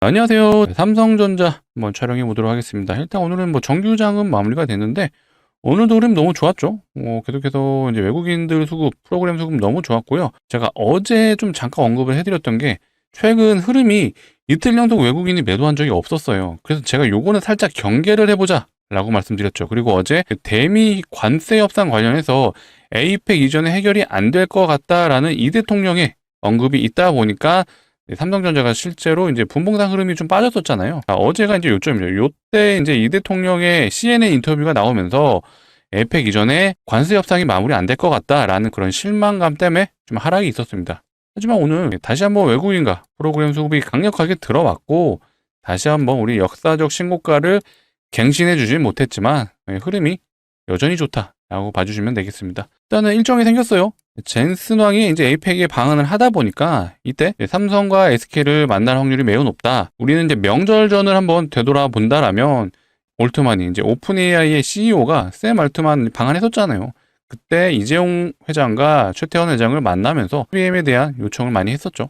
안녕하세요. 삼성전자 한번 촬영해 보도록 하겠습니다. 일단 오늘은 뭐 정규장은 마무리가 됐는데 오늘도 흐름 너무 좋았죠. 계속해서 이제 외국인들 수급, 프로그램 수급 너무 좋았고요. 제가 어제 좀 잠깐 언급을 해드렸던 게 최근 흐름이 이틀 연속 외국인이 매도한 적이 없었어요. 그래서 제가 요거는 살짝 경계를 해보자 라고 말씀드렸죠. 그리고 어제 대미 관세 협상 관련해서 에이펙 이전에 해결이 안 될 것 같다라는 이 대통령의 언급이 있다 보니까 삼성전자가 실제로 이제 분봉상 흐름이 좀 빠졌었잖아요. 어제가 이제 요점이죠. 요때 이제 이 대통령의 CNN 인터뷰가 나오면서 에이펙 이전에 관세 협상이 마무리 안 될 것 같다라는 그런 실망감 때문에 좀 하락이 있었습니다. 하지만 오늘 다시 한번 외국인과 프로그램 수급이 강력하게 들어왔고 다시 한번 우리 역사적 신고가를 갱신해 주진 못했지만 흐름이 여전히 좋다라고 봐주시면 되겠습니다. 일단은 일정이 생겼어요. 젠슨왕이 이제 에이펙에 방한을 하다 보니까 이때 삼성과 SK를 만날 확률이 매우 높다. 우리는 이제 명절 전을 한번 되돌아본다라면 올트만이 이제 오픈 AI의 CEO가 샘 알트만 방한했었잖아요. 그때 이재용 회장과 최태원 회장을 만나면서 PBM에 대한 요청을 많이 했었죠.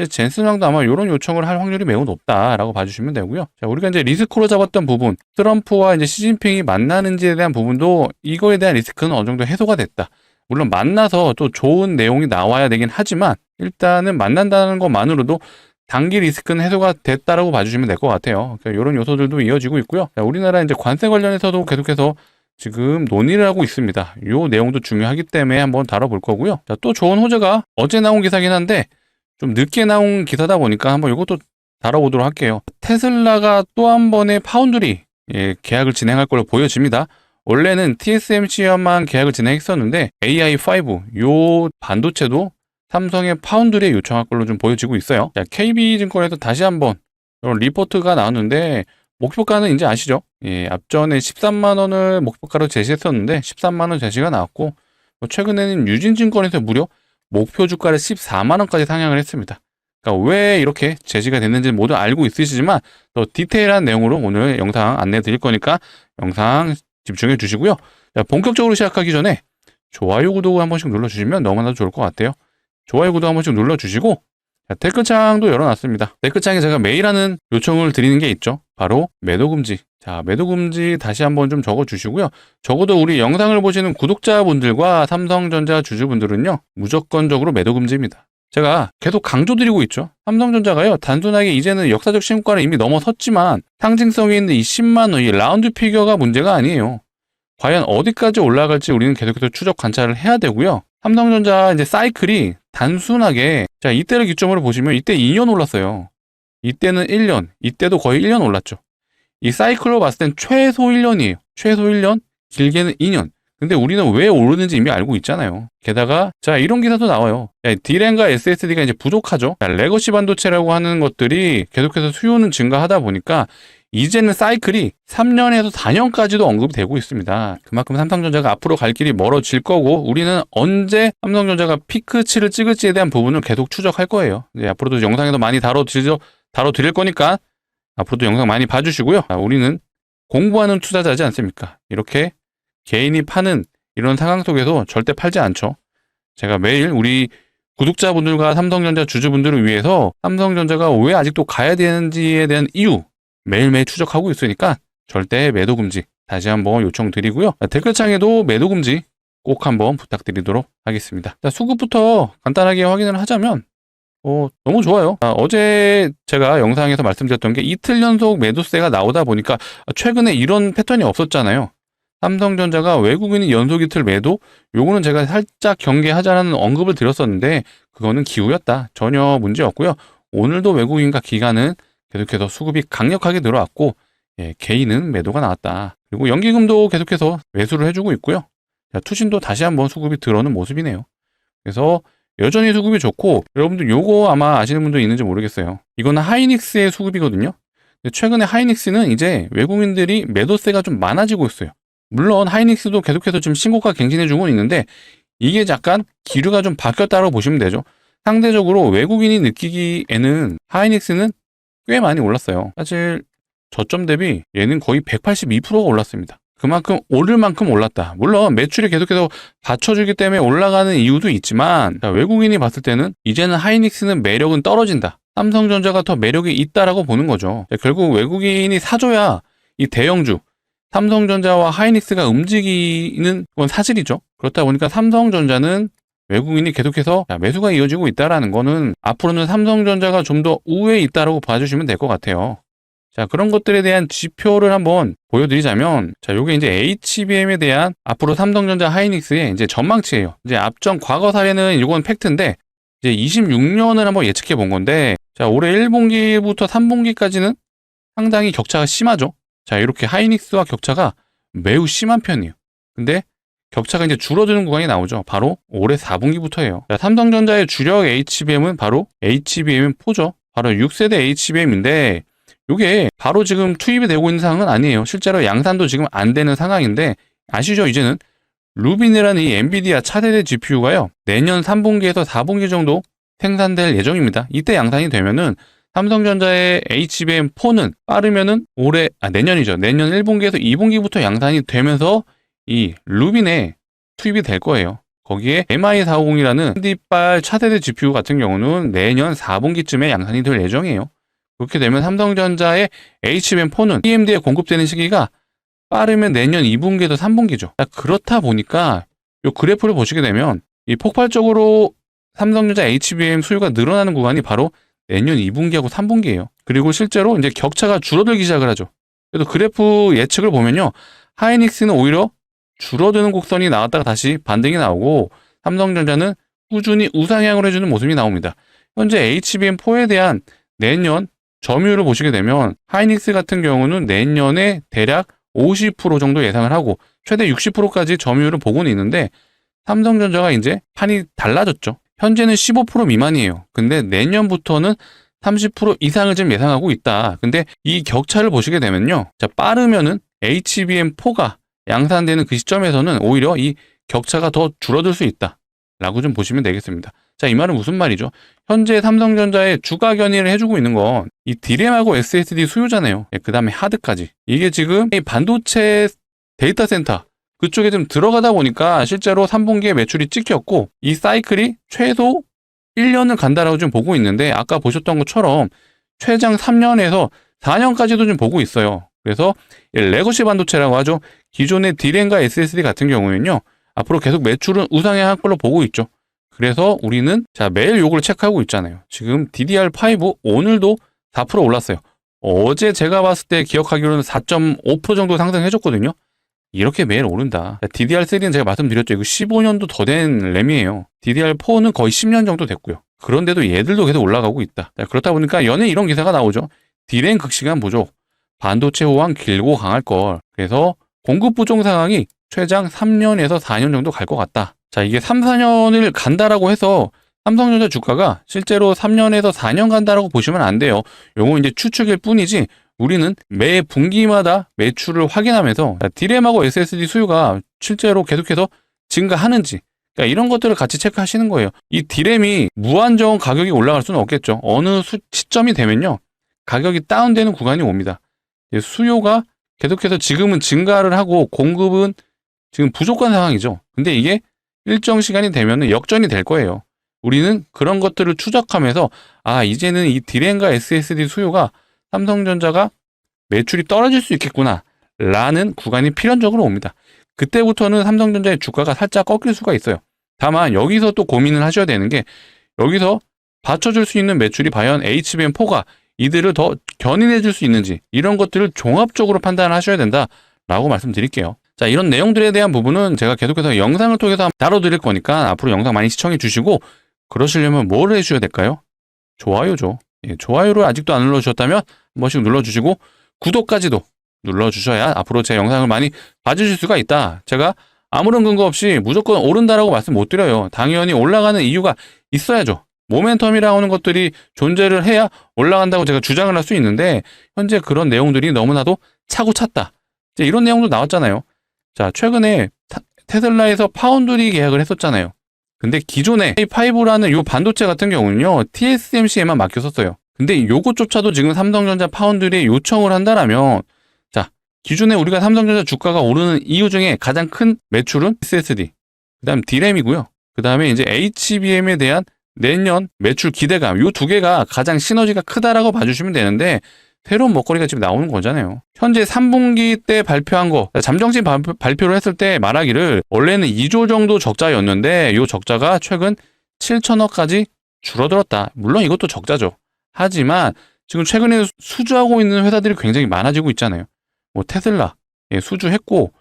젠슨왕도 아마 이런 요청을 할 확률이 매우 높다라고 봐주시면 되고요. 자, 우리가 이제 리스크로 잡았던 부분, 트럼프와 이제 시진핑이 만나는지에 대한 부분도 이거에 대한 리스크는 어느 정도 해소가 됐다. 물론 만나서 또 좋은 내용이 나와야 되긴 하지만 일단은 만난다는 것만으로도 단기 리스크는 해소가 됐다라고 봐주시면 될 것 같아요. 그러니까 이런 요소들도 이어지고 있고요. 자, 우리나라 이제 관세 관련해서도 계속해서 지금 논의를 하고 있습니다. 이 내용도 중요하기 때문에 한번 다뤄볼 거고요. 자, 또 좋은 호재가 어제 나온 기사긴 한데 좀 늦게 나온 기사다 보니까 한번 이것도 다뤄보도록 할게요. 테슬라가 또 한 번의 파운드리 계약을 진행할 걸로 보여집니다. 원래는 TSMC와만 계약을 진행했었는데 AI5 요 반도체도 삼성의 파운드리에 요청할 걸로 좀 보여지고 있어요. 자, KB증권에서 다시 한번 이런 리포트가 나왔는데 목표가는 이제 아시죠? 앞전에 13만 원을 목표가로 제시했었는데 13만 원 제시가 나왔고 최근에는 유진증권에서 무려 목표 주가를 14만 원까지 상향을 했습니다. 그러니까 왜 이렇게 제시가 됐는지 모두 알고 있으시지만 더 디테일한 내용으로 오늘 영상 안내 드릴 거니까 영상 집중해 주시고요. 자, 본격적으로 시작하기 전에 좋아요, 구독을 한 번씩 눌러주시면 너무나도 좋을 것 같아요. 좋아요, 구독 한 번씩 눌러주시고 자, 댓글창도 열어놨습니다. 댓글창에 제가 매일 하는 요청을 드리는 게 있죠. 바로 매도금지. 자, 매도금지 다시 한번 좀 적어주시고요. 적어도 우리 영상을 보시는 구독자분들과 삼성전자 주주분들은요. 무조건적으로 매도금지입니다. 제가 계속 강조드리고 있죠. 삼성전자가요. 단순하게 이제는 역사적 신고가를 이미 넘어섰지만 상징성이 있는 이 10만 원이 라운드 피겨가 문제가 아니에요. 과연 어디까지 올라갈지 우리는 계속해서 추적 관찰을 해야 되고요. 삼성전자 이제 사이클이 단순하게 자 이때를 기점으로 보시면 이때 2년 올랐어요. 이때는 1년, 이때도 거의 1년 올랐죠. 이 사이클로 봤을 땐 최소 1년이에요. 최소 1년, 길게는 2년. 근데 우리는 왜 오르는지 이미 알고 있잖아요. 게다가 자 이런 기사도 나와요. D램과 SSD가 이제 부족하죠. 자, 레거시 반도체라고 하는 것들이 계속해서 수요는 증가하다 보니까 이제는 사이클이 3년에서 4년까지도 언급이 되고 있습니다. 그만큼 삼성전자가 앞으로 갈 길이 멀어질 거고 우리는 언제 삼성전자가 피크치를 찍을지에 대한 부분을 계속 추적할 거예요. 이제 앞으로도 영상에도 많이 다뤄드릴 거니까 앞으로도 영상 많이 봐주시고요. 우리는 공부하는 투자자지 않습니까? 이렇게 개인이 파는 이런 상황 속에서 절대 팔지 않죠. 제가 매일 우리 구독자분들과 삼성전자 주주분들을 위해서 삼성전자가 왜 아직도 가야 되는지에 대한 이유 매일매일 추적하고 있으니까 절대 매도금지 다시 한번 요청드리고요. 댓글창에도 매도금지 꼭 한번 부탁드리도록 하겠습니다. 자, 수급부터 간단하게 확인을 하자면 너무 좋아요. 어제 제가 영상에서 말씀드렸던 게 이틀 연속 매도세가 나오다 보니까 최근에 이런 패턴이 없었잖아요. 삼성전자가 외국인이 연속 이틀 매도? 요거는 제가 살짝 경계하자는 언급을 드렸었는데 그거는 기우였다. 전혀 문제 없고요. 오늘도 외국인과 기관은 계속해서 수급이 강력하게 들어왔고 개인은 매도가 나왔다. 그리고 연기금도 계속해서 매수를 해주고 있고요. 자, 투신도 다시 한번 수급이 들어오는 모습이네요. 그래서 여전히 수급이 좋고 여러분들 요거 아마 아시는 분도 있는지 모르겠어요. 이거는 하이닉스의 수급이거든요. 최근에 하이닉스는 이제 외국인들이 매도세가 좀 많아지고 있어요. 물론 하이닉스도 계속해서 지금 신고가 갱신해주고 있는데 이게 약간 기류가 좀 바뀌었다고 보시면 되죠. 상대적으로 외국인이 느끼기에는 하이닉스는 꽤 많이 올랐어요. 사실 저점 대비 얘는 거의 182%가 올랐습니다. 그만큼 오를 만큼 올랐다. 물론 매출이 계속해서 받쳐주기 때문에 올라가는 이유도 있지만 외국인이 봤을 때는 이제는 하이닉스는 매력은 떨어진다. 삼성전자가 더 매력이 있다라고 보는 거죠. 결국 외국인이 사줘야 이 대형주 삼성전자와 하이닉스가 움직이는 건 사실이죠. 그렇다 보니까 삼성전자는 외국인이 계속해서 매수가 이어지고 있다라는 거는 앞으로는 삼성전자가 좀 더 우위에 있다라고 봐주시면 될 것 같아요. 자, 그런 것들에 대한 지표를 한번 보여드리자면, 자, 요게 이제 HBM에 대한 앞으로 삼성전자 하이닉스의 이제 전망치예요. 이제 앞전 과거 사례는 이건 팩트인데, 이제 26년을 한번 예측해 본 건데, 자, 올해 1분기부터 3분기까지는 상당히 격차가 심하죠. 자, 이렇게 하이닉스와 격차가 매우 심한 편이에요. 근데 격차가 이제 줄어드는 구간이 나오죠. 바로 올해 4분기부터예요. 자, 삼성전자의 주력 HBM은 바로 HBM4죠. 바로 6세대 HBM인데, 이게 바로 지금 투입이 되고 있는 상황은 아니에요. 실제로 양산도 지금 안 되는 상황인데, 아시죠? 이제는 루빈이라는 이 엔비디아 차세대 GPU가요, 내년 3분기에서 4분기 정도 생산될 예정입니다. 이때 양산이 되면은 삼성전자의 HBM4는 빠르면은 내년이죠. 내년 1분기에서 2분기부터 양산이 되면서 이 루빈에 투입이 될 거예요. 거기에 MI450이라는 핸디빨 차세대 GPU 같은 경우는 내년 4분기쯤에 양산이 될 예정이에요. 그렇게 되면 삼성전자의 HBM4는 AMD에 공급되는 시기가 빠르면 내년 2분기에서 3분기죠. 그렇다 보니까 이 그래프를 보시게 되면 이 폭발적으로 삼성전자 HBM 수요가 늘어나는 구간이 바로 내년 2분기하고 3분기예요. 그리고 실제로 이제 격차가 줄어들기 시작을 하죠. 그래도 그래프 예측을 보면요, 하이닉스는 오히려 줄어드는 곡선이 나왔다가 다시 반등이 나오고 삼성전자는 꾸준히 우상향을 해주는 모습이 나옵니다. 현재 HBM4에 대한 내년 점유율을 보시게 되면 하이닉스 같은 경우는 내년에 대략 50% 정도 예상을 하고 최대 60%까지 점유율을 보고는 있는데, 삼성전자가 이제 판이 달라졌죠. 현재는 15% 미만이에요. 근데 내년부터는 30% 이상을 좀 예상하고 있다. 근데 이 격차를 보시게 되면요, 자, 빠르면은 HBM4가 양산되는 그 시점에서는 오히려 이 격차가 더 줄어들 수 있다 라고 좀 보시면 되겠습니다. 자, 이 말은 무슨 말이죠? 현재 삼성전자의 주가 견인을 해주고 있는 건 이 DRAM하고 SSD 수요잖아요. 그 다음에 하드까지. 이게 지금 이 반도체 데이터 센터 그쪽에 좀 들어가다 보니까 실제로 3분기에 매출이 찍혔고, 이 사이클이 최소 1년을 간다라고 좀 보고 있는데, 아까 보셨던 것처럼 최장 3년에서 4년까지도 좀 보고 있어요. 그래서 레거시 반도체라고 하죠. 기존의 DRAM과 SSD 같은 경우에는요, 앞으로 계속 매출은 우상향할 걸로 보고 있죠. 그래서 우리는 자, 매일 요걸 체크하고 있잖아요. 지금 DDR5 오늘도 4% 올랐어요. 어제 제가 봤을 때 기억하기로는 4.5% 정도 상승해줬거든요. 이렇게 매일 오른다. DDR3는 제가 말씀드렸죠. 이거 15년도 더 된 램이에요. DDR4는 거의 10년 정도 됐고요. 그런데도 얘들도 계속 올라가고 있다. 그렇다 보니까 연에 이런 기사가 나오죠. D램 극시간 부족, 반도체 호황 길고 강할 걸. 그래서 공급 부족 상황이 최장 3년에서 4년 정도 갈 것 같다. 자, 이게 3, 4년을 간다라고 해서 삼성전자 주가가 실제로 3년에서 4년 간다라고 보시면 안 돼요. 요거 이제 추측일 뿐이지, 우리는 매 분기마다 매출을 확인하면서 DRAM하고 SSD 수요가 실제로 계속해서 증가하는지, 그러니까 이런 것들을 같이 체크하시는 거예요. 이 DRAM이 무한정 가격이 올라갈 수는 없겠죠. 어느 시점이 되면요, 가격이 다운되는 구간이 옵니다. 수요가 계속해서 지금은 증가를 하고 공급은 지금 부족한 상황이죠. 근데 이게 일정 시간이 되면 역전이 될 거예요. 우리는 그런 것들을 추적하면서 이제는 이 DRAM과 SSD 수요가 삼성전자가 매출이 떨어질 수 있겠구나 라는 구간이 필연적으로 옵니다. 그때부터는 삼성전자의 주가가 살짝 꺾일 수가 있어요. 다만 여기서 또 고민을 하셔야 되는 게, 여기서 받쳐줄 수 있는 매출이 과연 HBM4가 이들을 더 견인해 줄 수 있는지, 이런 것들을 종합적으로 판단하셔야 된다라고 말씀드릴게요. 자, 이런 내용들에 대한 부분은 제가 계속해서 영상을 통해서 다뤄드릴 거니까 앞으로 영상 많이 시청해 주시고, 그러시려면 뭐를 해주셔야 될까요? 좋아요죠. 좋아요를 아직도 안 눌러주셨다면 한 번씩 눌러주시고, 구독까지도 눌러주셔야 앞으로 제 영상을 많이 봐주실 수가 있다. 제가 아무런 근거 없이 무조건 오른다라고 말씀 못 드려요. 당연히 올라가는 이유가 있어야죠. 모멘텀이라고 하는 것들이 존재를 해야 올라간다고 제가 주장을 할 수 있는데, 현재 그런 내용들이 너무나도 차고 찼다. 이제 이런 내용도 나왔잖아요. 자, 최근에 테슬라에서 파운드리 계약을 했었잖아요. 근데 기존에 A5라는 요 반도체 같은 경우는요, TSMC에만 맡겼었어요. 근데 요것조차도 지금 삼성전자 파운드리에 요청을 한다라면, 자, 기존에 우리가 삼성전자 주가가 오르는 이유 중에 가장 큰 매출은 SSD, 그 다음 DRAM이고요. 그 다음에 이제 HBM에 대한 내년 매출 기대감, 요 두 개가 가장 시너지가 크다라고 봐주시면 되는데, 새로운 먹거리가 지금 나오는 거잖아요. 현재 3분기 때 발표한 거, 잠정식 발표를 했을 때 말하기를 원래는 2조 정도 적자였는데 이 적자가 최근 7천억까지 줄어들었다. 물론 이것도 적자죠. 하지만 지금 최근에 수주하고 있는 회사들이 굉장히 많아지고 있잖아요. 뭐 테슬라 수주했고,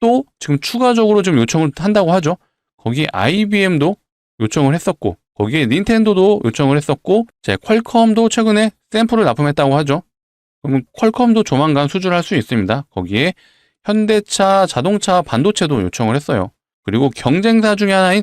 또 지금 추가적으로 좀 요청을 한다고 하죠. 거기에 IBM도 요청을 했었고, 거기에 닌텐도도 요청을 했었고, 퀄컴도 최근에 샘플을 납품했다고 하죠. 그럼 퀄컴도 조만간 수주를 할 수 있습니다. 거기에 현대차, 자동차, 반도체도 요청을 했어요. 그리고 경쟁사 중에 하나인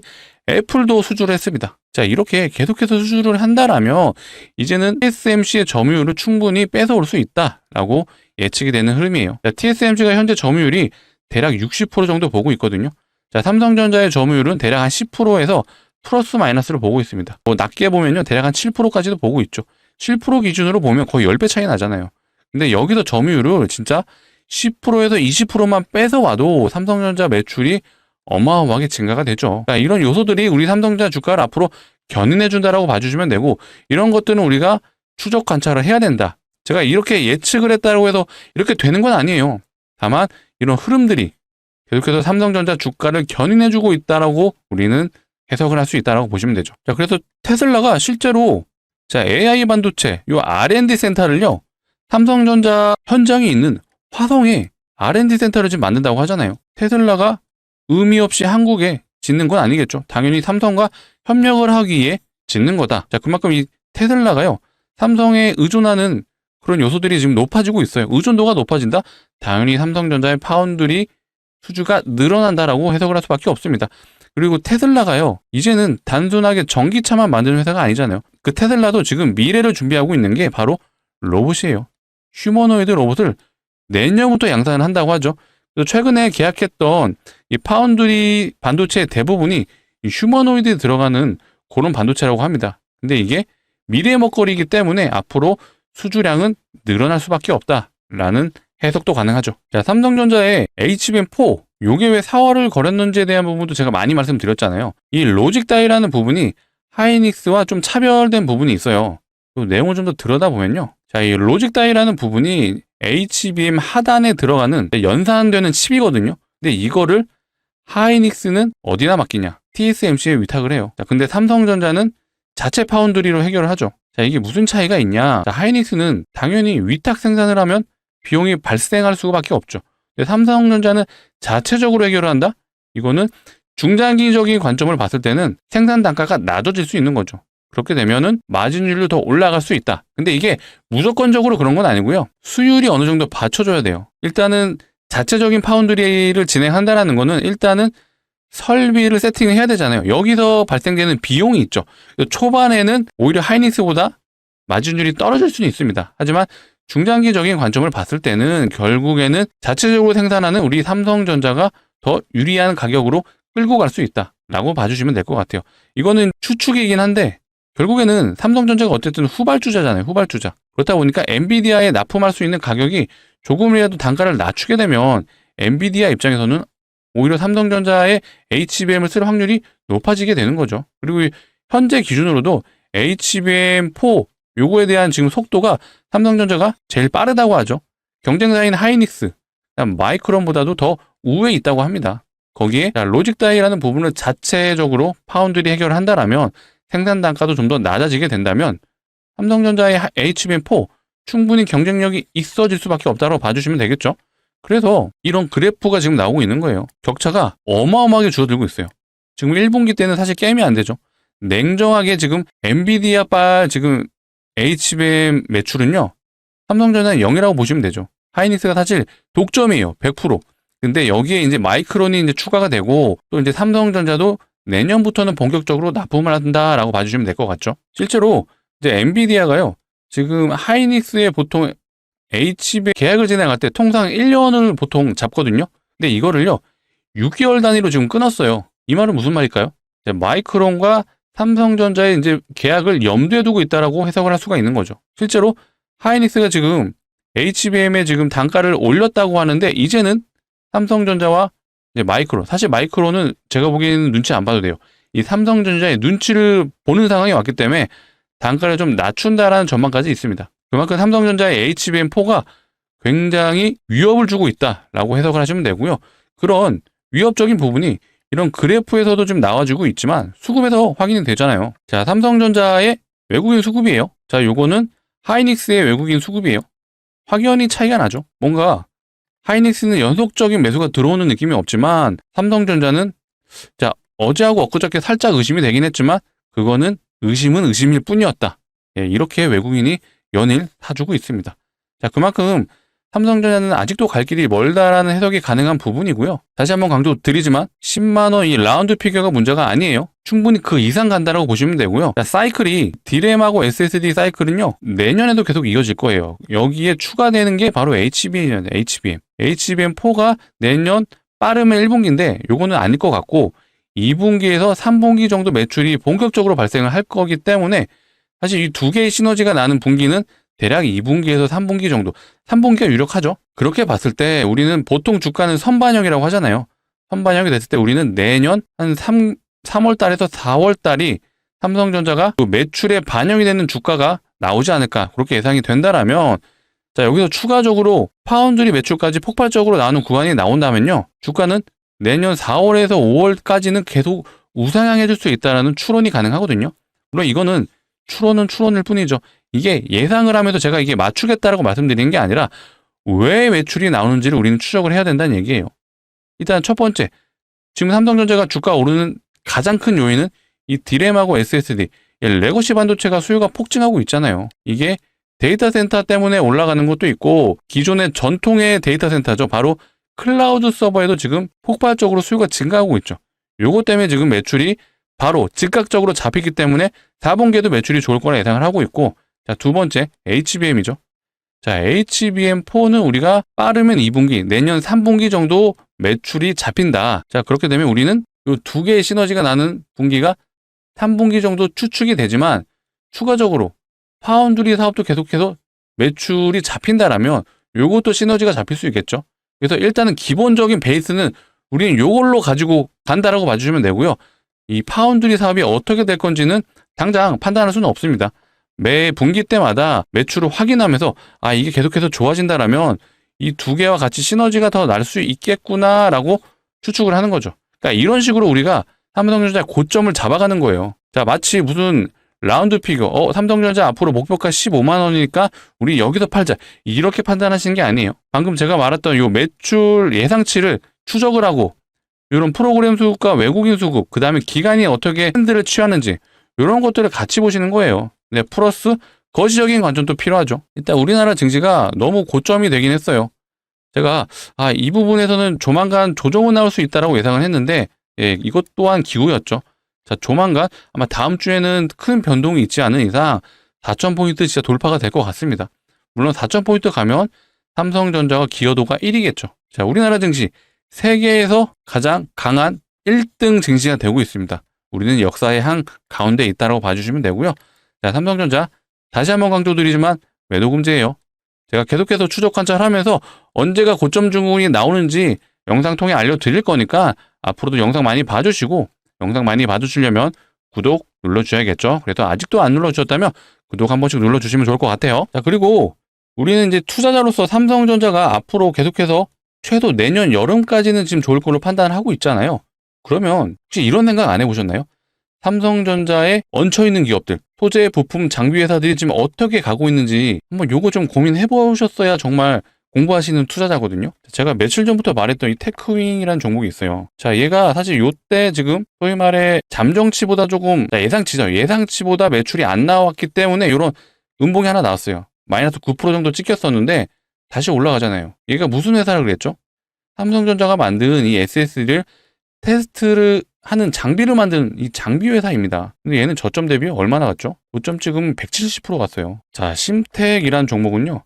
애플도 수주를 했습니다. 자, 이렇게 계속해서 수주를 한다라면 이제는 TSMC의 점유율을 충분히 뺏어올 수 있다라고 예측이 되는 흐름이에요. 자, TSMC가 현재 점유율이 대략 60% 정도 보고 있거든요. 자, 삼성전자의 점유율은 대략 한 10%에서 플러스 마이너스를 보고 있습니다. 뭐 낮게 보면요, 대략 한 7%까지도 보고 있죠. 7% 기준으로 보면 거의 10배 차이 나잖아요. 근데 여기서 점유율을 진짜 10%에서 20%만 뺏어와도 삼성전자 매출이 어마어마하게 증가가 되죠. 그러니까 이런 요소들이 우리 삼성전자 주가를 앞으로 견인해준다라고 봐주시면 되고, 이런 것들은 우리가 추적 관찰을 해야 된다. 제가 이렇게 예측을 했다고 해서 이렇게 되는 건 아니에요. 다만 이런 흐름들이 계속해서 삼성전자 주가를 견인해주고 있다라고 우리는 해석을 할 수 있다라고 보시면 되죠. 자, 그래서 테슬라가 실제로 AI 반도체 요 R&D 센터를요, 삼성전자 현장에 있는 화성에 R&D 센터를 지금 만든다고 하잖아요. 테슬라가 의미 없이 한국에 짓는 건 아니겠죠. 당연히 삼성과 협력을 하기 위해 짓는 거다. 자, 그만큼 이 테슬라가요, 삼성에 의존하는 그런 요소들이 지금 높아지고 있어요. 의존도가 높아진다? 당연히 삼성전자의 파운드리 수주가 늘어난다라고 해석을 할 수밖에 없습니다. 그리고 테슬라가요, 이제는 단순하게 전기차만 만드는 회사가 아니잖아요. 그 테슬라도 지금 미래를 준비하고 있는 게 바로 로봇이에요. 휴머노이드 로봇을 내년부터 양산을 한다고 하죠. 그래서 최근에 계약했던 이 파운드리 반도체의 대부분이 이 휴머노이드에 들어가는 그런 반도체라고 합니다. 근데 이게 미래의 먹거리이기 때문에 앞으로 수주량은 늘어날 수밖에 없다라는 해석도 가능하죠. 자, 삼성전자의 HBM4 요게 왜 4월을 걸었는지에 대한 부분도 제가 많이 말씀드렸잖아요. 이 로직 다이라는 부분이 하이닉스와 좀 차별된 부분이 있어요. 그 내용을 좀 더 들여다보면요. 자, 이 로직 다이라는 부분이 HBM 하단에 들어가는 연산되는 칩이거든요. 근데 이거를 하이닉스는 어디나 맡기냐? TSMC에 위탁을 해요. 자, 근데 삼성전자는 자체 파운드리로 해결을 하죠. 자, 이게 무슨 차이가 있냐? 자, 하이닉스는 당연히 위탁 생산을 하면 비용이 발생할 수밖에 없죠. 근데 삼성전자는 자체적으로 해결을 한다? 이거는 중장기적인 관점을 봤을 때는 생산 단가가 낮아질 수 있는 거죠. 그렇게 되면은 마진율도 더 올라갈 수 있다. 근데 이게 무조건적으로 그런 건 아니고요. 수율이 어느 정도 받쳐줘야 돼요. 일단은 자체적인 파운드리를 진행한다라는 거는 일단은 설비를 세팅을 해야 되잖아요. 여기서 발생되는 비용이 있죠. 초반에는 오히려 하이닉스보다 마진율이 떨어질 수는 있습니다. 하지만 중장기적인 관점을 봤을 때는 결국에는 자체적으로 생산하는 우리 삼성전자가 더 유리한 가격으로 끌고 갈 수 있다라고 봐주시면 될 것 같아요. 이거는 추측이긴 한데 결국에는 삼성전자가 어쨌든 후발주자잖아요. 후발주자. 그렇다 보니까 엔비디아에 납품할 수 있는 가격이 조금이라도 단가를 낮추게 되면 엔비디아 입장에서는 오히려 삼성전자의 HBM을 쓸 확률이 높아지게 되는 거죠. 그리고 현재 기준으로도 HBM4 요거에 대한 지금 속도가 삼성전자가 제일 빠르다고 하죠. 경쟁사인 하이닉스, 마이크론보다도 더 우위에 있다고 합니다. 거기에 로직 다이라는 부분을 자체적으로 파운드리 해결을 한다라면 생산 단가도 좀 더 낮아지게 된다면 삼성전자의 HBM4 충분히 경쟁력이 있어질 수밖에 없다고 봐주시면 되겠죠. 그래서 이런 그래프가 지금 나오고 있는 거예요. 격차가 어마어마하게 줄어들고 있어요. 지금 1분기 때는 사실 게임이 안 되죠. 냉정하게 지금 엔비디아 바 지금 HBM 매출은요, 삼성전자는 0이라고 보시면 되죠. 하이닉스가 사실 독점이에요. 100%. 근데 여기에 이제 마이크론이 이제 추가가 되고 또 이제 삼성전자도 내년부터는 본격적으로 납품을 한다라고 봐주시면 될 것 같죠. 실제로 이제 엔비디아가요, 지금 하이닉스의 보통 HBM 계약을 진행할 때 통상 1년을 보통 잡거든요. 근데 이거를요 6개월 단위로 지금 끊었어요. 이 말은 무슨 말일까요? 마이크론과 삼성전자의 이제 계약을 염두에 두고 있다라고 해석을 할 수가 있는 거죠. 실제로 하이닉스가 지금 HBM의 지금 단가를 올렸다고 하는데 이제는 삼성전자와 이제 마이크론, 사실 마이크론은 제가 보기에는 눈치 안 봐도 돼요. 이 삼성전자의 눈치를 보는 상황이 왔기 때문에 단가를 좀 낮춘다라는 전망까지 있습니다. 그만큼 삼성전자의 HBM4가 굉장히 위협을 주고 있다라고 해석을 하시면 되고요. 그런 위협적인 부분이 이런 그래프에서도 좀 나와주고 있지만 수급에서 확인이 되잖아요. 자, 삼성전자의 외국인 수급이에요. 자, 요거는 하이닉스의 외국인 수급이에요. 확연히 차이가 나죠. 뭔가 하이닉스는 연속적인 매수가 들어오는 느낌이 없지만 삼성전자는 자, 어제하고 엊그저께 살짝 의심이 되긴 했지만 그거는 의심은 의심일 뿐이었다. 예, 이렇게 외국인이 연일 사주고 있습니다. 자, 그만큼 삼성전자는 아직도 갈 길이 멀다라는 해석이 가능한 부분이고요. 다시 한번 강조드리지만 10만원 이 라운드 피겨가 문제가 아니에요. 충분히 그 이상 간다라고 보시면 되고요. 자, 사이클이 D램하고 SSD 사이클은요, 내년에도 계속 이어질 거예요. 여기에 추가되는 게 바로 HBM이에요. HBM4가 내년 빠르면 1분기인데 요거는 아닐 것 같고 2분기에서 3분기 정도 매출이 본격적으로 발생을 할 거기 때문에 사실 이 두 개의 시너지가 나는 분기는 대략 2분기에서 3분기 정도, 3분기가 유력하죠. 그렇게 봤을 때 우리는 보통 주가는 선반영이라고 하잖아요. 선반영이 됐을 때 우리는 내년 한 3월 달에서 4월 달이 삼성전자가 그 매출에 반영이 되는 주가가 나오지 않을까 그렇게 예상이 된다라면 자, 여기서 추가적으로 파운드리 매출까지 폭발적으로 나오는 구간이 나온다면요. 주가는 내년 4월에서 5월까지는 계속 우상향해질 수 있다는 추론이 가능하거든요. 물론 이거는 추론일 뿐이죠. 이게 예상을 하면서 제가 이게 맞추겠다라고 말씀드리는 게 아니라 왜 매출이 나오는지를 우리는 추적을 해야 된다는 얘기예요. 일단 첫 번째, 지금 삼성전자가 주가 오르는 가장 큰 요인은 이 D램하고 SSD, 레거시 반도체가 수요가 폭증하고 있잖아요. 이게 데이터 센터 때문에 올라가는 것도 있고 기존의 전통의 데이터 센터죠. 바로 클라우드 서버에도 지금 폭발적으로 수요가 증가하고 있죠. 요것 때문에 지금 매출이 바로 즉각적으로 잡히기 때문에 4분기에도 매출이 좋을 거라 예상을 하고 있고 자, 두 번째 HBM이죠. 자, HBM4는 우리가 빠르면 2분기, 내년 3분기 정도 매출이 잡힌다. 자, 그렇게 되면 우리는 이 두 개의 시너지가 나는 분기가 3분기 정도 추측이 되지만 추가적으로 파운드리 사업도 계속해서 매출이 잡힌다라면 요것도 시너지가 잡힐 수 있겠죠. 그래서 일단은 기본적인 베이스는 우리는 요걸로 가지고 간다라고 봐주시면 되고요. 이 파운드리 사업이 어떻게 될 건지는 당장 판단할 수는 없습니다. 매 분기 때마다 매출을 확인하면서 아, 이게 계속해서 좋아진다라면 이 두 개와 같이 시너지가 더 날 수 있겠구나라고 추측을 하는 거죠. 그러니까 이런 식으로 우리가 삼성전자 고점을 잡아가는 거예요. 자, 마치 무슨 라운드 피겨, 삼성전자 앞으로 목표가 15만 원이니까 우리 여기서 팔자. 이렇게 판단하시는 게 아니에요. 방금 제가 말했던 요 매출 예상치를 추적을 하고 이런 프로그램 수급과 외국인 수급, 그 다음에 기간이 어떻게 핸들을 취하는지 이런 것들을 같이 보시는 거예요. 네, 플러스 거시적인 관점도 필요하죠. 일단 우리나라 증시가 너무 고점이 되긴 했어요. 제가 이 부분에서는 조만간 조정은 나올 수 있다라고 예상을 했는데 예, 이것 또한 기우였죠. 자, 조만간 아마 다음 주에는 큰 변동이 있지 않은 이상 4,000포인트 진짜 돌파가 될 것 같습니다. 물론 4,000포인트 가면 삼성전자와 기여도가 1위겠죠. 자, 우리나라 증시 세계에서 가장 강한 1등 증시가 되고 있습니다. 우리는 역사의 한 가운데 있다라고 봐주시면 되고요. 자, 삼성전자 다시 한번 강조드리지만 매도 금지예요. 제가 계속해서 추적 관찰하면서 언제가 고점 증후군이 나오는지 영상 통해 알려드릴 거니까 앞으로도 영상 많이 봐주시고 영상 많이 봐주시려면 구독 눌러주셔야겠죠. 그래서 아직도 안 눌러주셨다면 구독 한 번씩 눌러주시면 좋을 것 같아요. 자, 그리고 우리는 이제 투자자로서 삼성전자가 앞으로 계속해서 최소 내년 여름까지는 지금 좋을 걸로 판단하고 있잖아요. 그러면 혹시 이런 생각 안 해보셨나요? 삼성전자에 얹혀있는 기업들, 소재, 부품, 장비 회사들이 지금 어떻게 가고 있는지 한번 요거 좀 고민해보셨어야 정말 공부하시는 투자자거든요. 제가 며칠 전부터 말했던 이 테크윙이라는 종목이 있어요. 자, 얘가 사실 요때 지금 소위 말해 잠정치보다 조금 예상치죠. 예상치보다 매출이 안 나왔기 때문에 이런 음봉이 하나 나왔어요. 마이너스 9% 정도 찍혔었는데 다시 올라가잖아요. 얘가 무슨 회사를 그랬죠? 삼성전자가 만든 이 SSD를 테스트를 하는 장비를 만드는 이 장비 회사입니다. 근데 얘는 저점 대비 얼마나 갔죠? 고점 찍으면 170% 갔어요. 자, 심텍이란 종목은요.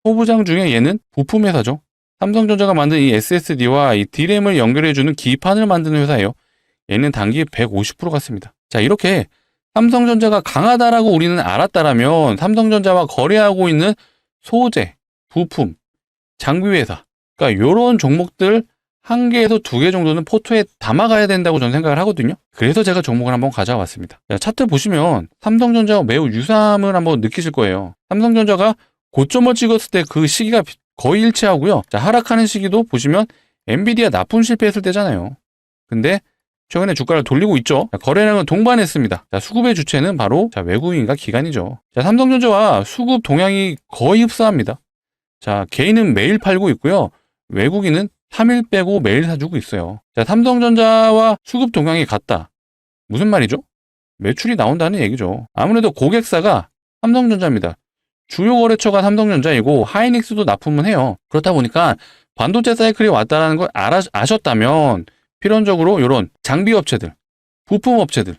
소부장 중에 얘는 부품 회사죠. 삼성전자가 만든 이 SSD와 이 D램을 연결해주는 기판을 만드는 회사예요. 얘는 단기 150% 갔습니다. 자, 이렇게 삼성전자가 강하다라고 우리는 알았다라면 삼성전자와 거래하고 있는 소재, 부품, 장비 회사, 그러니까 이런 종목들 한 개에서 두 개 정도는 포트에 담아가야 된다고 저는 생각을 하거든요. 그래서 제가 종목을 한번 가져와봤습니다. 차트 보시면 삼성전자와 매우 유사함을 한번 느끼실 거예요. 삼성전자가 고점을 찍었을 때 그 시기가 거의 일치하고요. 하락하는 시기도 보시면 엔비디아 납품 실패했을 때잖아요. 근데 최근에 주가를 돌리고 있죠. 거래량은 동반했습니다. 수급의 주체는 바로 외국인과 기관이죠. 삼성전자와 수급 동향이 거의 흡사합니다. 개인은 매일 팔고 있고요. 외국인은 3일 빼고 매일 사주고 있어요. 삼성전자와 수급 동향이 같다. 무슨 말이죠? 매출이 나온다는 얘기죠. 아무래도 고객사가 삼성전자입니다. 주요 거래처가 삼성전자이고 하이닉스도 납품은 해요. 그렇다 보니까 반도체 사이클이 왔다는 걸 아셨다면 필연적으로 이런 장비 업체들, 부품 업체들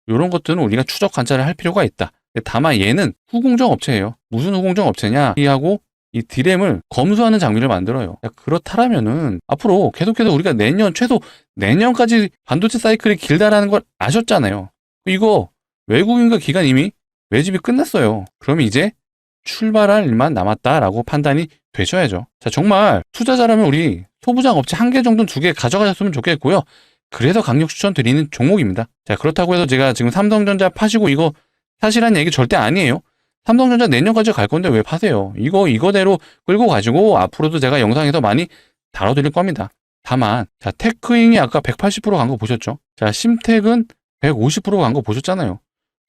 이런 것들은 우리가 추적 관찰을 할 필요가 있다. 다만 얘는 후공정 업체예요. 무슨 후공정 업체냐? 이하고 이 디램을 검수하는 장비를 만들어요. 그렇다면은 앞으로 계속해서 우리가 최소 내년까지 반도체 사이클이 길다라는 걸 아셨잖아요. 이거 외국인과 기관 이미 매집이 끝났어요. 그러면 이제 출발할 일만 남았다라고 판단이 되셔야죠. 정말 투자자라면 우리 소부장 업체 한 개 정도는 2개 가져가셨으면 좋겠고요. 그래서 강력 추천드리는 종목입니다. 그렇다고 해서 제가 지금 삼성전자 파시고 이거 사실한 얘기 절대 아니에요. 삼성전자 내년까지 갈 건데 왜 파세요? 이거대로 끌고 가지고 앞으로도 제가 영상에서 많이 다뤄드릴 겁니다. 다만 테크잉이 아까 180% 간 거 보셨죠? 심텍은 150% 간 거 보셨잖아요.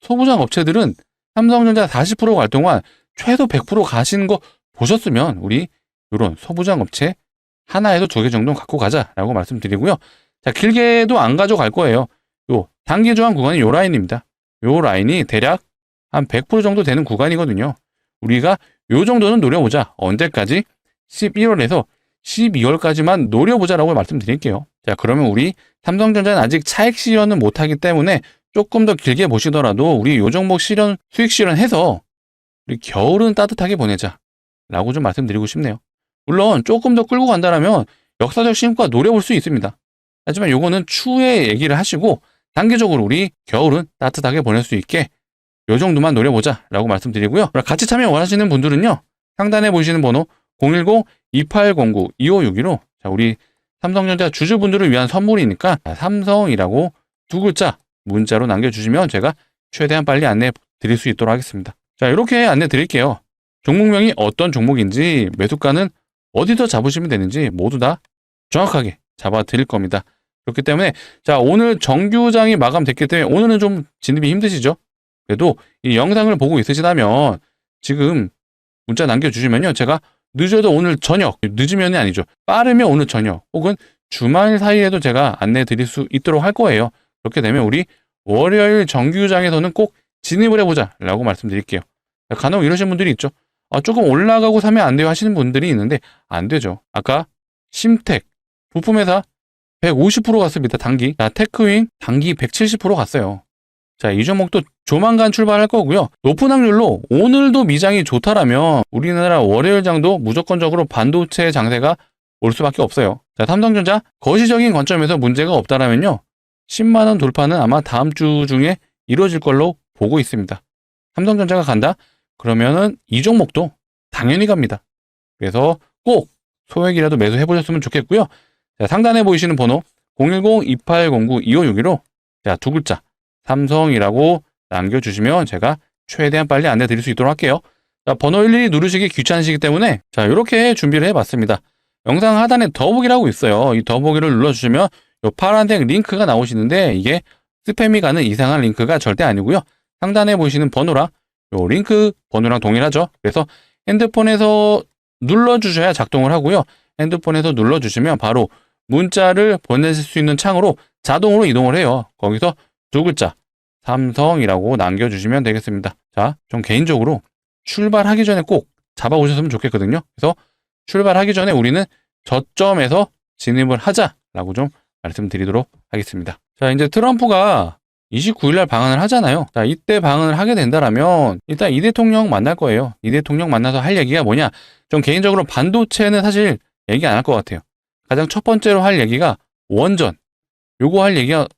소부장 업체들은 삼성전자 40% 갈 동안 최소 100% 가시는 거 보셨으면 우리 이런 소부장 업체 하나에서 2개 정도는 갖고 가자라고 말씀드리고요. 길게도 안 가져갈 거예요. 요 단기 저항 구간이 요 라인입니다. 요 라인이 대략 한 100% 정도 되는 구간이거든요. 우리가 요 정도는 노려보자. 언제까지? 11월에서 12월까지만 노려보자라고 말씀드릴게요. 그러면 우리 삼성전자는 아직 차익 실현은 못하기 때문에 조금 더 길게 보시더라도 우리 요 종목 수익 실현해서 우리 겨울은 따뜻하게 보내자 라고 좀 말씀드리고 싶네요. 물론 조금 더 끌고 간다면 역사적 신고가 노려볼 수 있습니다. 하지만 요거는 추후에 얘기를 하시고 단기적으로 우리 겨울은 따뜻하게 보낼 수 있게 요 정도만 노려보자 라고 말씀드리고요. 같이 참여 원하시는 분들은요. 상단에 보이시는 번호 010-2809-2562로 우리 삼성전자 주주분들을 위한 선물이니까 삼성이라고 2글자 문자로 남겨주시면 제가 최대한 빨리 안내 드릴 수 있도록 하겠습니다. 이렇게 안내 드릴게요. 종목명이 어떤 종목인지 매수가는 어디서 잡으시면 되는지 모두 다 정확하게 잡아 드릴 겁니다. 그렇기 때문에 오늘 정규장이 마감됐기 때문에 오늘은 좀 진입이 힘드시죠? 그래도 이 영상을 보고 있으시다면 지금 문자 남겨주시면요. 제가 늦어도 오늘 저녁, 늦으면이 아니죠. 빠르면 오늘 저녁 혹은 주말 사이에도 제가 안내 드릴 수 있도록 할 거예요. 그렇게 되면 우리 월요일 정규장에서는 꼭 진입을 해보자 라고 말씀드릴게요. 간혹 이러신 분들이 있죠. 조금 올라가고 사면 안 돼요 하시는 분들이 있는데 안 되죠. 아까 심텍 부품회사 150% 갔습니다. 단기. 테크윙 단기 170% 갔어요. 이 종목도 조만간 출발할 거고요. 높은 확률로 오늘도 미장이 좋다라면 우리나라 월요일장도 무조건적으로 반도체 장세가 올 수밖에 없어요. 삼성전자 거시적인 관점에서 문제가 없다라면요. 10만 원 돌파는 아마 다음 주 중에 이루어질 걸로 보고 있습니다. 삼성전자가 간다? 그러면은 이 종목도 당연히 갑니다. 그래서 꼭 소액이라도 매수해 보셨으면 좋겠고요. 상단에 보이시는 번호 010-2809-2561로 2글자 삼성이라고 남겨주시면 제가 최대한 빨리 안내 드릴 수 있도록 할게요. 번호 일일이 누르시기 귀찮으시기 때문에 이렇게 준비를 해봤습니다. 영상 하단에 더보기라고 있어요. 이 더보기를 눌러주시면 이 파란색 링크가 나오시는데 이게 스팸이 가는 이상한 링크가 절대 아니고요. 상단에 보이시는 번호랑 이 링크 번호랑 동일하죠. 그래서 핸드폰에서 눌러주셔야 작동을 하고요. 핸드폰에서 눌러주시면 바로 문자를 보내실 수 있는 창으로 자동으로 이동을 해요. 거기서 2글자 삼성이라고 남겨주시면 되겠습니다. 좀 개인적으로 출발하기 전에 꼭 잡아오셨으면 좋겠거든요. 그래서 출발하기 전에 우리는 저점에서 진입을 하자라고 좀 말씀드리도록 하겠습니다. 이제 트럼프가 29일 날 방한을 하잖아요. 이때 방한을 하게 된다라면 일단 이 대통령 만날 거예요. 이 대통령 만나서 할 얘기가 뭐냐? 좀 개인적으로 반도체는 사실 얘기 안 할 것 같아요. 가장 첫 번째로 할 얘기가 원전. 요거 할 얘기가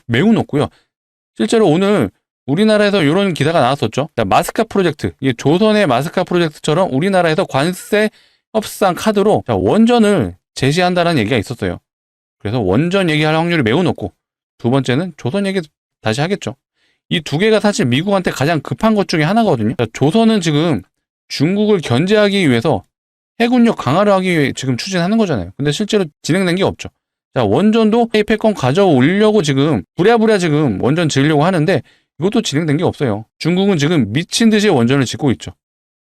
매우 높고요. 실제로 오늘 우리나라에서 이런 기사가 나왔었죠. 마스카 프로젝트. 이게 조선의 마스카 프로젝트처럼 우리나라에서 관세 협상 카드로 원전을 제시한다는 얘기가 있었어요. 그래서 원전 얘기할 확률이 매우 높고, 두 번째는 조선 얘기 다시 하겠죠. 이 두 개가 사실 미국한테 가장 급한 것 중에 하나거든요. 조선은 지금 중국을 견제하기 위해서 해군력 강화를 하기 위해 지금 추진하는 거잖아요. 근데 실제로 진행된 게 없죠. 자, 원전도 페이패권 가져오려고 지금 부랴부랴 지금 원전 지으려고 하는데 이것도 진행된 게 없어요. 중국은 지금 미친 듯이 원전을 짓고 있죠.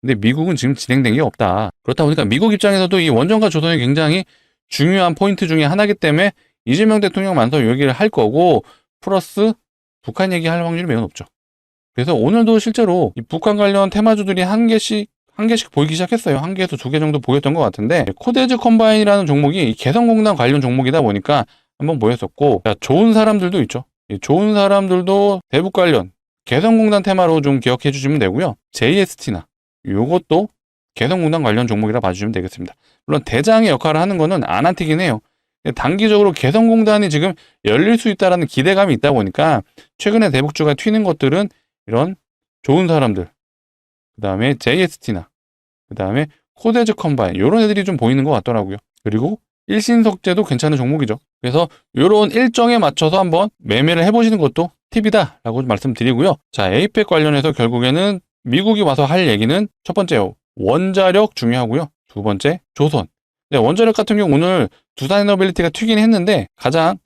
근데 미국은 지금 진행된 게 없다. 그렇다 보니까 미국 입장에서도 이 원전과 조선이 굉장히 중요한 포인트 중에 하나이기 때문에 이재명 대통령 만서 얘기를 할 거고, 플러스 북한 얘기할 확률이 매우 높죠. 그래서 오늘도 실제로 이 북한 관련 테마주들이 한 개씩 보이기 시작했어요. 한 개에서 두 개 정도 보였던 것 같은데, 코데즈 컴바인이라는 종목이 개성공단 관련 종목이다 보니까 한번 보였었고, 좋은 사람들도 있죠. 이 좋은 사람들도 대북 관련 개성공단 테마로 좀 기억해 주시면 되고요. JST나 요것도 개성공단 관련 종목이라 봐주시면 되겠습니다. 물론 대장의 역할을 하는 거는 아난티긴 해요. 단기적으로 개성공단이 지금 열릴 수 있다는 기대감이 있다 보니까 최근에 대북주가 튀는 것들은 이런 좋은 사람들, 그 다음에 JST나 그 다음에 코데즈 컴바인, 이런 애들이 좀 보이는 것 같더라고요. 그리고 일신석재도 괜찮은 종목이죠. 그래서 이런 일정에 맞춰서 한번 매매를 해보시는 것도 팁이다 라고 말씀드리고요. 자, 에이펙 관련해서 결국에는 미국이 와서 할 얘기는 첫 번째 원자력 중요하고요. 두 번째 조선. 원자력 같은 경우 오늘 두산에너빌리티가 튀긴 했는데 가장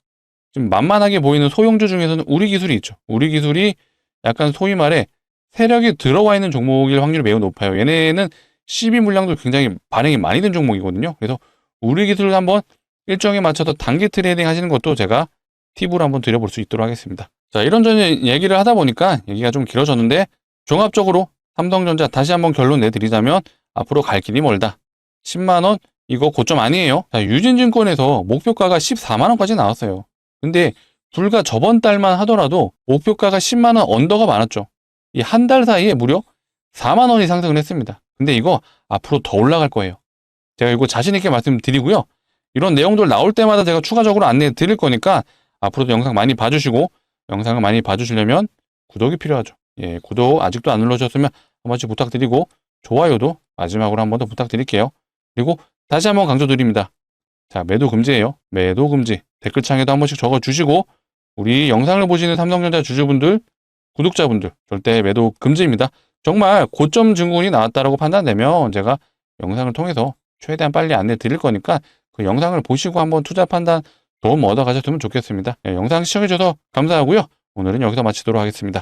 좀 만만하게 보이는 소형주 중에서는 우리 기술이 있죠. 우리 기술이 약간 소위 말해 세력이 들어와 있는 종목일 확률이 매우 높아요. 얘네는 시비 물량도 굉장히 발행이 많이 된 종목이거든요. 그래서 우리 기술을 한번 일정에 맞춰서 단기 트레이딩 하시는 것도 제가 팁으로 한번 드려볼 수 있도록 하겠습니다. 자, 이런저런 얘기를 하다 보니까 얘기가 좀 길어졌는데, 종합적으로 삼성전자 다시 한번 결론 내드리자면 앞으로 갈 길이 멀다. 10만원 이거 고점 아니에요. 자, 유진증권에서 목표가가 14만원까지 나왔어요. 근데 불과 저번 달만 하더라도 목표가가 10만원 언더가 많았죠. 이 한 달 사이에 무려 4만원이 상승을 했습니다. 근데 이거 앞으로 더 올라갈 거예요. 제가 이거 자신있게 말씀드리고요. 이런 내용들 나올 때마다 제가 추가적으로 안내해 드릴 거니까 앞으로도 영상 많이 봐주시고, 영상을 많이 봐주시려면 구독이 필요하죠. 예, 구독 아직도 안 눌러주셨으면 한 번씩 부탁드리고, 좋아요도 마지막으로 한 번 더 부탁드릴게요. 그리고 다시 한번 강조드립니다. 자, 매도 금지예요. 매도 금지. 댓글창에도 한 번씩 적어주시고, 우리 영상을 보시는 삼성전자 주주분들, 구독자분들 절대 매도 금지입니다. 정말 고점 증권이 나왔다라고 판단되면 제가 영상을 통해서 최대한 빨리 안내 드릴 거니까 그 영상을 보시고 한번 투자 판단 도움 얻어 가셨으면 좋겠습니다. 네, 영상 시청해주셔서 감사하고요. 오늘은 여기서 마치도록 하겠습니다.